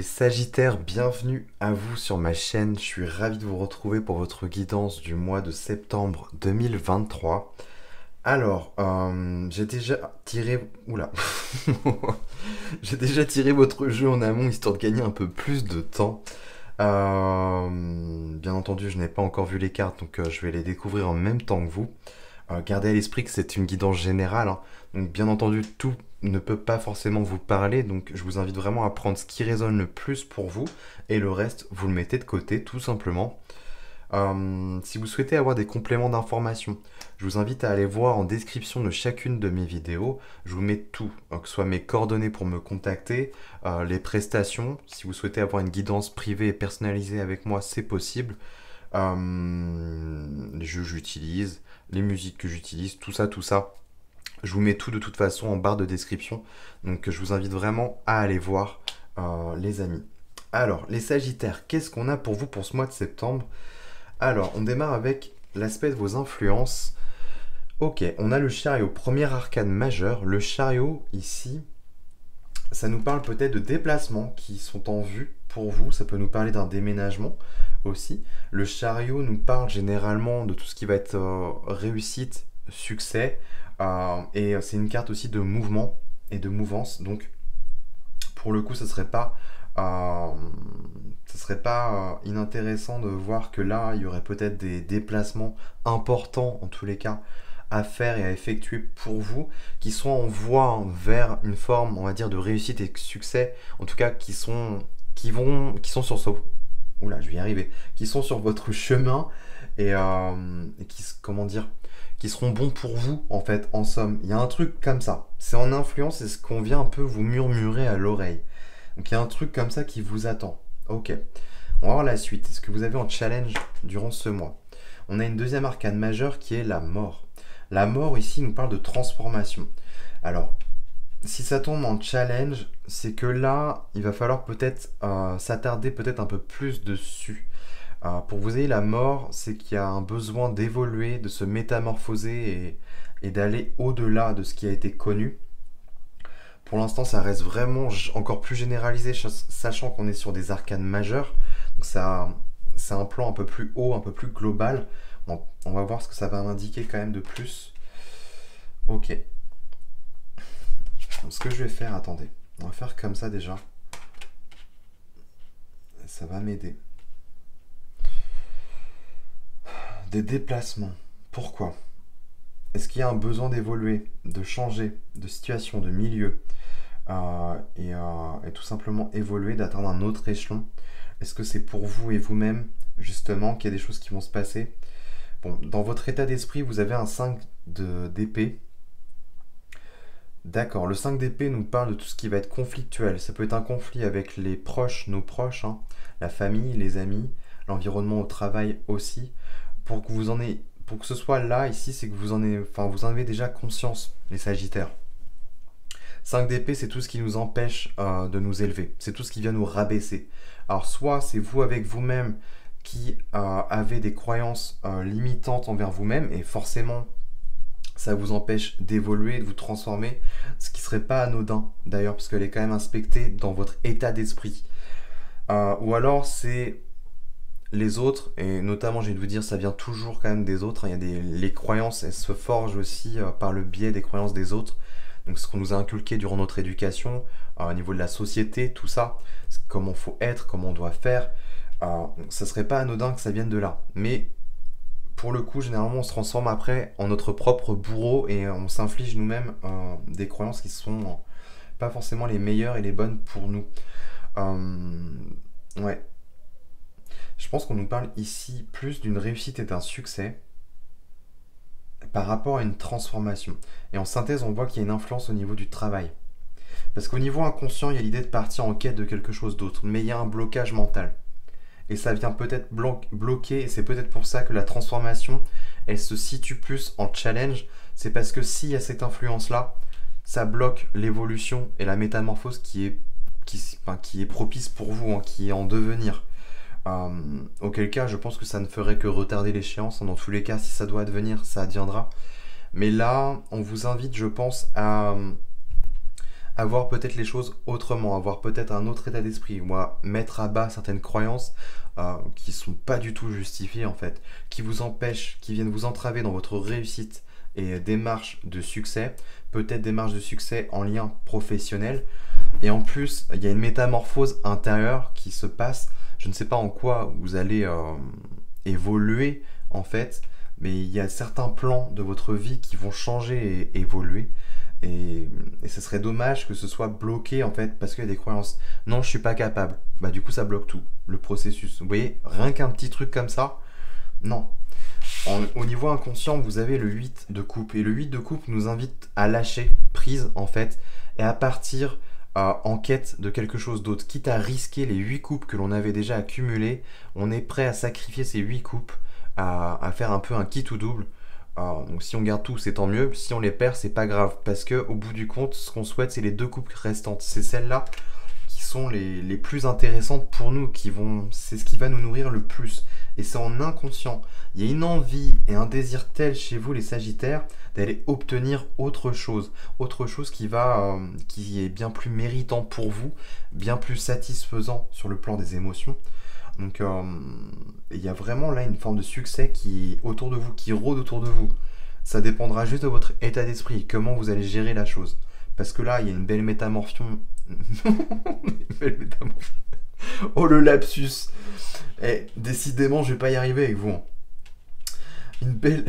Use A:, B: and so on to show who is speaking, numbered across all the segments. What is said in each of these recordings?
A: Sagittaires, bienvenue à vous sur ma chaîne. Je suis ravi de vous retrouver pour votre guidance du mois de septembre 2023. Alors, j'ai déjà tiré... Oula. J'ai déjà tiré votre jeu en amont, histoire de gagner un peu plus de temps. Bien entendu, je n'ai pas encore vu les cartes, donc je vais les découvrir en même temps que vous. Gardez à l'esprit que c'est une guidance générale, hein. Donc bien entendu, tout ne peut pas forcément vous parler, donc je vous invite vraiment à prendre ce qui résonne le plus pour vous, et le reste, vous le mettez de côté, tout simplement. Si vous souhaitez avoir des compléments d'information, je vous invite à aller voir en description de chacune de mes vidéos. Je vous mets tout, que ce soit mes coordonnées pour me contacter, les prestations. Si vous souhaitez avoir une guidance privée et personnalisée avec moi, c'est possible. Les jeux que j'utilise, les musiques que j'utilise, tout ça, tout ça. Je vous mets tout de toute façon en barre de description. Donc je vous invite vraiment à aller voir, les amis. Alors, les Sagittaires, qu'est-ce qu'on a pour vous pour ce mois de septembre? Alors, on démarre avec l'aspect de vos influences. Ok, on a le chariot, premier arcane majeur. Le chariot, ici, ça nous parle peut-être de déplacements qui sont en vue pour vous. Ça peut nous parler d'un déménagement aussi. Le chariot nous parle généralement de tout ce qui va être réussite, succès. Et c'est une carte aussi de mouvement et de mouvance. Donc, pour le coup, ce serait pas inintéressant de voir que là, il y aurait peut-être des déplacements importants, en tous les cas, à faire et à effectuer pour vous, qui sont en voie, hein, vers une forme, on va dire, de réussite et de succès, en tout cas, qui sont sur ce... Oula, je vais y arriver. Qui sont sur votre chemin et comment dire, qui seront bons pour vous, en fait, en somme. Il y a un truc comme ça. C'est en influence, c'est ce qu'on vient un peu vous murmurer à l'oreille. Donc il y a un truc comme ça qui vous attend. Ok. On va voir la suite. Ce que vous avez en challenge durant ce mois. On a une deuxième arcane majeure qui est la mort. La mort ici nous parle de transformation. Alors, si ça tombe en challenge, c'est que là, il va falloir peut-être s'attarder peut-être un peu plus dessus. Pour vous ayez la mort, c'est qu'il y a un besoin d'évoluer, de se métamorphoser et d'aller au-delà de ce qui a été connu. Pour l'instant, ça reste vraiment encore plus généralisé, sachant qu'on est sur des arcanes majeures. Donc ça, c'est un plan un peu plus haut, un peu plus global. Bon, on va voir ce que ça va m'indiquer quand même de plus. Ok. Donc, ce que je vais faire, attendez. On va faire comme ça déjà. Ça va m'aider. Des déplacements. Pourquoi? Est-ce qu'il y a un besoin d'évoluer, de changer de situation, de milieu et tout simplement évoluer, d'atteindre un autre échelon? Est-ce que c'est pour vous et vous-même, justement, qu'il y a des choses qui vont se passer? Bon, dans votre état d'esprit, vous avez un 5 d'épée. D'accord, le 5 d'épée nous parle de tout ce qui va être conflictuel. Ça peut être un conflit avec les proches, nos proches, hein, la famille, les amis, l'environnement au travail aussi. Pour que ce soit là, ici, c'est que vous en avez déjà conscience, les Sagittaires. 5 d'épée, c'est tout ce qui nous empêche de nous élever. C'est tout ce qui vient nous rabaisser. Alors, soit c'est vous avec vous-même qui avez des croyances limitantes envers vous-même, et forcément, ça vous empêche d'évoluer, de vous transformer, ce qui serait pas anodin, d'ailleurs, parce qu'elle est quand même inspectée dans votre état d'esprit. Ou alors, c'est les autres, et notamment, j'ai envie de vous dire, ça vient toujours quand même des autres, hein. Les croyances, elles se forgent aussi par le biais des croyances des autres. Donc ce qu'on nous a inculqué durant notre éducation, au niveau de la société, tout ça, comment il faut être, comment on doit faire, ça serait pas anodin que ça vienne de là. Mais pour le coup, généralement, on se transforme après en notre propre bourreau et on s'inflige nous-mêmes des croyances qui sont pas forcément les meilleures et les bonnes pour nous. Ouais. Je pense qu'on nous parle ici plus d'une réussite et d'un succès par rapport à une transformation. Et en synthèse, on voit qu'il y a une influence au niveau du travail. Parce qu'au niveau inconscient, il y a l'idée de partir en quête de quelque chose d'autre, mais il y a un blocage mental. Et ça vient peut-être bloquer, et c'est peut-être pour ça que la transformation, elle se situe plus en challenge. C'est parce que s'il y a cette influence-là, ça bloque l'évolution et la métamorphose qui est propice pour vous, hein, qui est en devenir. Auquel cas, je pense que ça ne ferait que retarder l'échéance. Dans tous les cas, si ça doit advenir, ça adviendra. Mais là, on vous invite, je pense, à voir peut-être les choses autrement, avoir peut-être un autre état d'esprit, ou à mettre à bas certaines croyances qui sont pas du tout justifiées en fait, qui vous empêchent, qui viennent vous entraver dans votre réussite et démarche de succès, peut-être démarche de succès en lien professionnel. Et en plus, il y a une métamorphose intérieure qui se passe. Je ne sais pas en quoi vous allez évoluer en fait, mais il y a certains plans de votre vie qui vont changer et évoluer. Et ce serait dommage que ce soit bloqué en fait parce qu'il y a des croyances. Non, je suis pas capable. Bah du coup ça bloque tout, le processus. Vous voyez, rien qu'un petit truc comme ça, non. Au niveau inconscient, vous avez le 8 de coupe. Et le 8 de coupe nous invite à lâcher prise en fait et à partir en quête de quelque chose d'autre. Quitte à risquer les 8 coupes que l'on avait déjà accumulées, on est prêt à sacrifier ces 8 coupes, à faire un peu un quitte ou double. Donc si on garde tout, c'est tant mieux. Si on les perd, c'est pas grave. Parce que au bout du compte, ce qu'on souhaite, c'est les 2 coupes restantes. C'est celles-là qui sont les plus intéressantes pour nous, c'est ce qui va nous nourrir le plus. Et c'est en inconscient. Il y a une envie et un désir tel chez vous, les Sagittaires, d'aller obtenir autre chose qui est bien plus méritant pour vous, bien plus satisfaisant sur le plan des émotions. Donc il y a vraiment là une forme de succès qui est autour de vous, qui rôde autour de vous. Ça dépendra juste de votre état d'esprit, comment vous allez gérer la chose. Parce que là, il y a une belle métamorphose. Une belle métamorphose. Oh le lapsus. Eh, décidément, je vais pas y arriver avec vous. Hein. Une belle...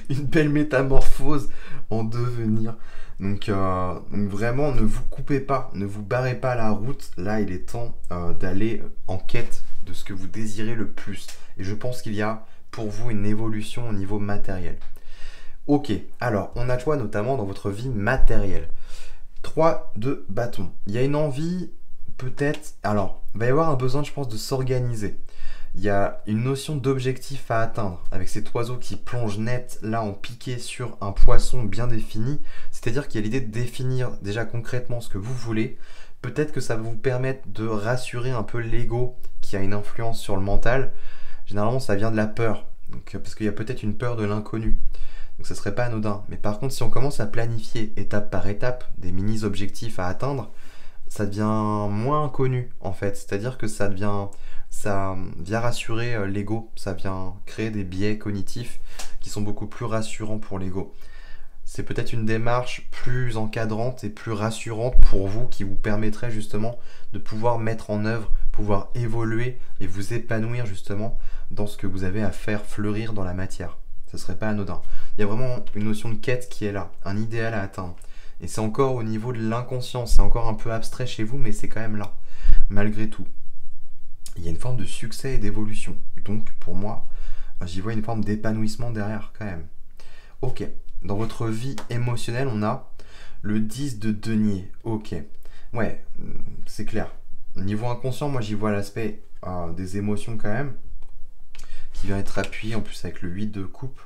A: une belle métamorphose en devenir. Donc vraiment, ne vous coupez pas, ne vous barrez pas la route. Là, il est temps d'aller en quête de ce que vous désirez le plus. Et je pense qu'il y a pour vous une évolution au niveau matériel. Ok, alors on a quoi notamment dans votre vie matérielle? 3 de bâton. Il y a une envie, peut-être... Alors, il va y avoir un besoin, je pense, de s'organiser. Il y a une notion d'objectif à atteindre avec cet oiseau qui plonge net là en piqué sur un poisson bien défini. C'est-à-dire qu'il y a l'idée de définir déjà concrètement ce que vous voulez. Peut-être que ça va vous permettre de rassurer un peu l'ego qui a une influence sur le mental. Généralement, ça vient de la peur. Donc, parce qu'il y a peut-être une peur de l'inconnu. Donc ça serait pas anodin. Mais par contre, si on commence à planifier étape par étape des mini-objectifs à atteindre, ça devient moins inconnu en fait. C'est-à-dire que ça vient rassurer l'ego, ça vient créer des biais cognitifs qui sont beaucoup plus rassurants pour l'ego. C'est peut-être une démarche plus encadrante et plus rassurante pour vous qui vous permettrait justement de pouvoir mettre en œuvre, pouvoir évoluer et vous épanouir justement dans ce que vous avez à faire fleurir dans la matière. Ce serait pas anodin. Il y a vraiment une notion de quête qui est là, un idéal à atteindre. Et c'est encore au niveau de l'inconscient, c'est encore un peu abstrait chez vous, mais c'est quand même là, malgré tout. Il y a une forme de succès et d'évolution. Donc pour moi, j'y vois une forme d'épanouissement derrière quand même. Ok, dans votre vie émotionnelle, on a le 10 de denier. Ok, ouais, c'est clair. Au niveau inconscient, moi j'y vois l'aspect des émotions quand même, qui vient être appuyé en plus avec le 8 de coupe.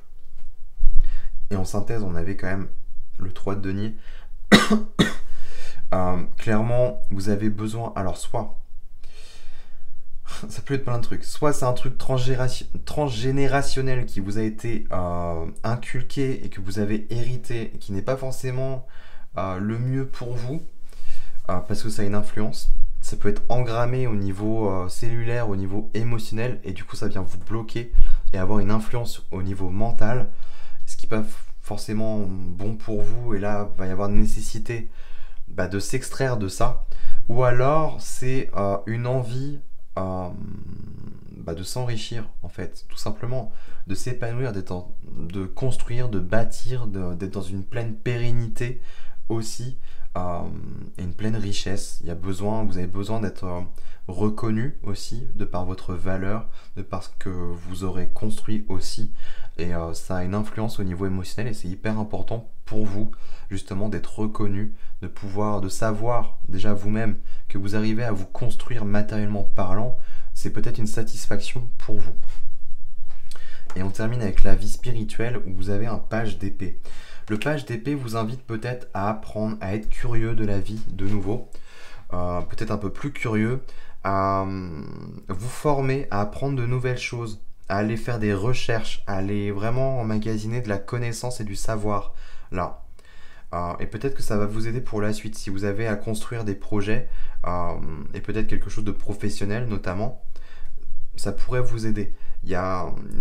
A: Et en synthèse, on avait quand même le 3 de denier. Clairement, vous avez besoin... Alors, soit... Ça peut être plein de trucs. Soit c'est un truc transgénérationnel qui vous a été inculqué et que vous avez hérité, et qui n'est pas forcément le mieux pour vous, parce que ça a une influence. Ça peut être engrammé au niveau cellulaire, au niveau émotionnel, et du coup ça vient vous bloquer et avoir une influence au niveau mental, ce qui n'est pas forcément bon pour vous, et là il va y avoir nécessité de s'extraire de ça. Ou alors c'est une envie de s'enrichir en fait, tout simplement, de s'épanouir, de construire, de bâtir, d'être dans une pleine pérennité aussi, et une pleine richesse. Vous avez besoin d'être reconnu aussi de par votre valeur, de par ce que vous aurez construit aussi, et ça a une influence au niveau émotionnel et c'est hyper important pour vous justement d'être reconnu, de savoir déjà vous-même que vous arrivez à vous construire matériellement parlant. C'est peut-être une satisfaction pour vous. Et on termine avec la vie spirituelle où vous avez un page d'épée. Le page d'épée vous invite peut-être à apprendre, à être curieux de la vie de nouveau, peut-être un peu plus curieux, à vous former, à apprendre de nouvelles choses, à aller faire des recherches, à aller vraiment emmagasiner de la connaissance et du savoir là. Et peut-être que ça va vous aider pour la suite si vous avez à construire des projets et peut-être quelque chose de professionnel notamment. Ça pourrait vous aider.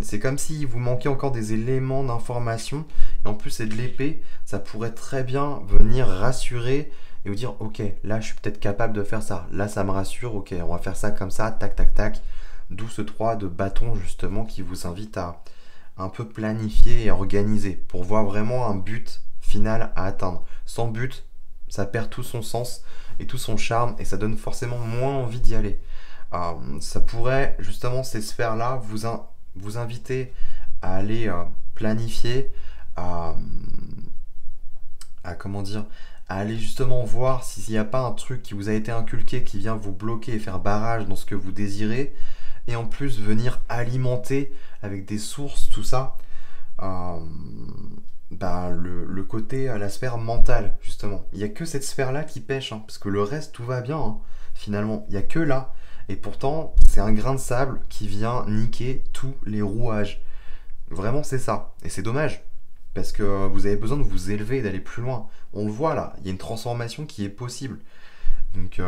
A: C'est comme si vous manquez encore des éléments d'information, et en plus c'est de l'épée, ça pourrait très bien venir rassurer et vous dire ok, là je suis peut-être capable de faire ça, là ça me rassure, ok, on va faire ça comme ça, tac tac tac, d'où ce 3 de bâton justement qui vous invite à un peu planifier et organiser pour voir vraiment un but final à atteindre. Sans but, ça perd tout son sens et tout son charme et ça donne forcément moins envie d'y aller. Ça pourrait justement ces sphères-là vous inviter à aller planifier, à, comment dire, à aller justement voir s'il n'y a pas un truc qui vous a été inculqué qui vient vous bloquer et faire barrage dans ce que vous désirez, et en plus venir alimenter avec des sources, tout ça, le côté, la sphère mentale, justement. Il n'y a que cette sphère-là qui pêche, hein, parce que le reste, tout va bien, hein, finalement. Il n'y a que là. Et pourtant, c'est un grain de sable qui vient niquer tous les rouages. Vraiment, c'est ça. Et c'est dommage. Parce que vous avez besoin de vous élever et d'aller plus loin. On le voit là, il y a une transformation qui est possible. Donc,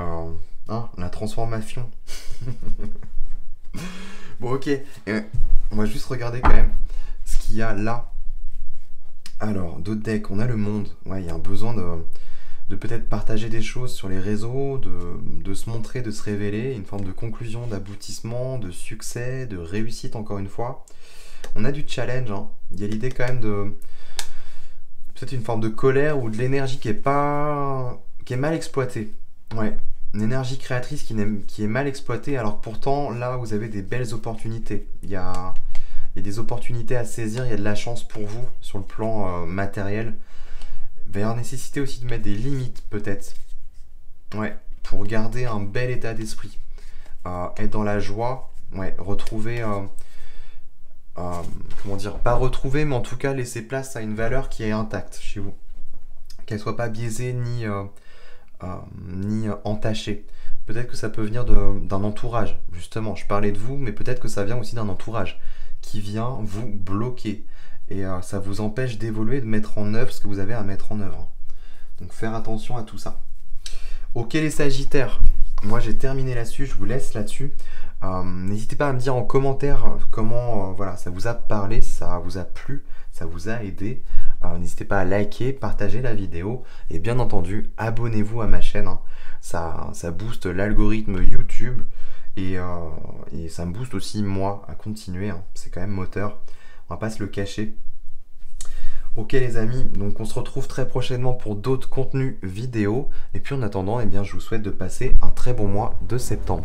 A: la transformation. Bon, ok. On va juste regarder quand même ce qu'il y a là. Alors, d'autres decks, on a le monde. Ouais, il y a un besoin de peut-être partager des choses sur les réseaux, de se montrer, de se révéler, une forme de conclusion, d'aboutissement, de succès, de réussite encore une fois. On a du challenge, hein. Il y a l'idée quand même de peut-être une forme de colère ou de l'énergie qui est mal exploitée. Ouais, une énergie créatrice qui est mal exploitée, alors pourtant là vous avez des belles opportunités. Il y a des opportunités à saisir, il y a de la chance pour vous sur le plan matériel. Il va y avoir nécessité aussi de mettre des limites peut-être. Ouais, pour garder un bel état d'esprit. Être dans la joie, ouais, retrouver... comment dire, pas retrouver, mais en tout cas laisser place à une valeur qui est intacte chez vous. Qu'elle soit pas biaisée ni entachée. Peut-être que ça peut venir d'un entourage, justement. Je parlais de vous, mais peut-être que ça vient aussi d'un entourage qui vient vous bloquer. Et ça vous empêche d'évoluer, de mettre en œuvre ce que vous avez à mettre en œuvre. Donc faire attention à tout ça. Ok les Sagittaires, moi j'ai terminé là-dessus, je vous laisse là-dessus. N'hésitez pas à me dire en commentaire comment voilà, ça vous a parlé, si ça vous a plu, ça vous a aidé. N'hésitez pas à liker, partager la vidéo et bien entendu abonnez-vous à ma chaîne, hein. Ça booste l'algorithme YouTube et ça me booste aussi moi à continuer, hein. C'est quand même moteur, on va pas se le cacher. Ok les amis, donc on se retrouve très prochainement pour d'autres contenus vidéo et puis en attendant, eh bien, je vous souhaite de passer un très bon mois de septembre.